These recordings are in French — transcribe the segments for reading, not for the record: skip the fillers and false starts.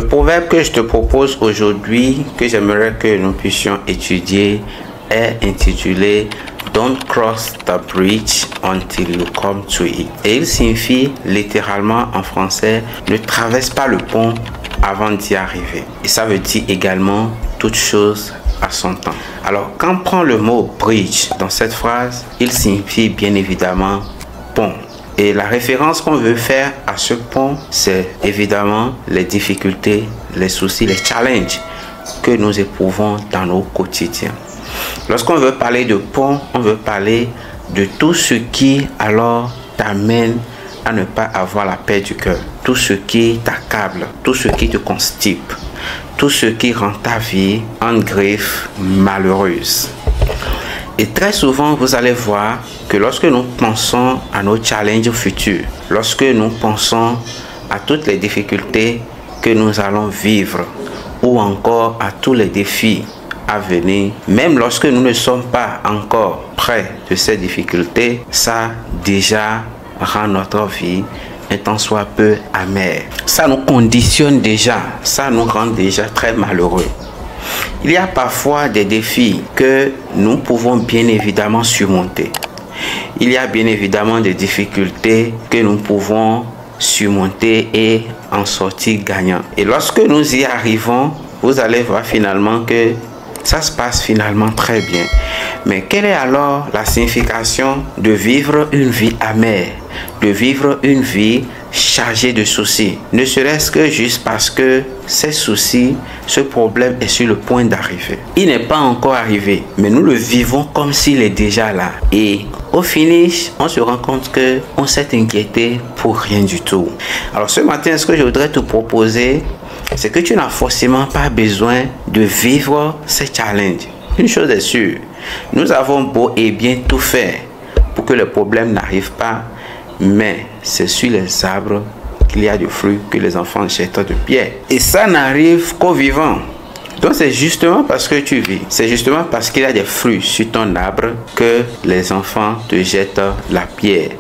Le proverbe que je te propose aujourd'hui, que j'aimerais que nous puissions étudier, est intitulé Don't cross the bridge until you come to it. Et il signifie littéralement en français, ne traverse pas le pont avant d'y arriver. Et ça veut dire également toute chose à son temps. Alors, quand on prend le mot bridge dans cette phrase, il signifie bien évidemment pont. Et la référence qu'on veut faire à ce pont, c'est évidemment les difficultés, les soucis, les challenges que nous éprouvons dans nos quotidiens. Lorsqu'on veut parler de pont, on veut parler de tout ce qui alors t'amène à ne pas avoir la paix du cœur, tout ce qui t'accable, tout ce qui te constipe, tout ce qui rend ta vie en griffe malheureuse. Et très souvent, vous allez voir que lorsque nous pensons à nos challenges futurs, lorsque nous pensons à toutes les difficultés que nous allons vivre, ou encore à tous les défis à venir, même lorsque nous ne sommes pas encore près de ces difficultés, ça déjà rend notre vie un tant soit peu amère. Ça nous conditionne déjà, ça nous rend déjà très malheureux. Il y a parfois des défis que nous pouvons bien évidemment surmonter. Il y a bien évidemment des difficultés que nous pouvons surmonter et en sortir gagnant. Et lorsque nous y arrivons, vous allez voir finalement que ça se passe finalement très bien. Mais quelle est alors la signification de vivre une vie amère, de vivre une vie chargée de soucis? Ne serait-ce que juste parce que ces soucis, ce problème est sur le point d'arriver. Il n'est pas encore arrivé, mais nous le vivons comme s'il est déjà là. Et au finish, on se rend compte qu'on s'est inquiété pour rien du tout. Alors ce matin, ce que je voudrais te proposer, c'est que tu n'as forcément pas besoin de vivre ces challenges. Une chose est sûre, nous avons beau et bien tout faire pour que le problème n'arrive pas, mais c'est sur les arbres qu'il y a du fruit que les enfants jettent de pierre. Et ça n'arrive qu'aux vivants. Donc c'est justement parce que tu vis, c'est justement parce qu'il y a des fruits sur ton arbre que les enfants te jettent la pierre,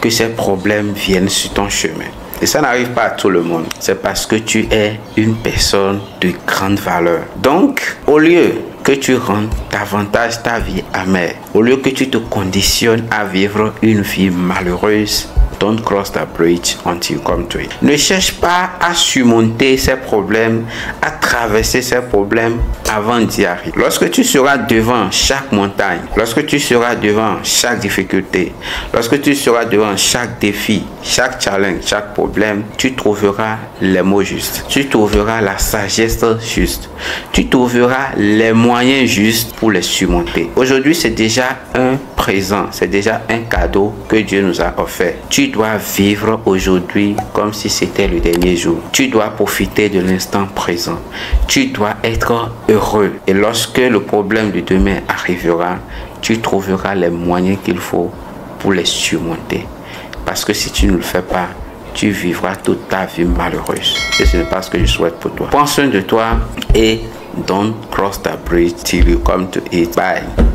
que ces problèmes viennent sur ton chemin. Et ça n'arrive pas à tout le monde. C'est parce que tu es une personne de grande valeur. Donc, au lieu que tu rendes davantage ta vie amère, au lieu que tu te conditionnes à vivre une vie malheureuse, don't cross the bridge until you come to it. Ne cherche pas à surmonter ces problèmes, à traverser ces problèmes avant d'y arriver. Lorsque tu seras devant chaque montagne, lorsque tu seras devant chaque difficulté, lorsque tu seras devant chaque défi, chaque challenge, chaque problème, tu trouveras les mots justes. Tu trouveras la sagesse juste. Tu trouveras les moyens justes pour les surmonter. Aujourd'hui, c'est déjà un présent, c'est déjà un cadeau que Dieu nous a offert. Tu dois vivre aujourd'hui comme si c'était le dernier jour. Tu dois profiter de l'instant présent. Tu dois être heureux. Et lorsque le problème de demain arrivera, tu trouveras les moyens qu'il faut pour les surmonter. Parce que si tu ne le fais pas, tu vivras toute ta vie malheureuse. Et ce n'est pas ce que je souhaite pour toi. Prends soin de toi et don't cross the bridge till you come to it. Bye.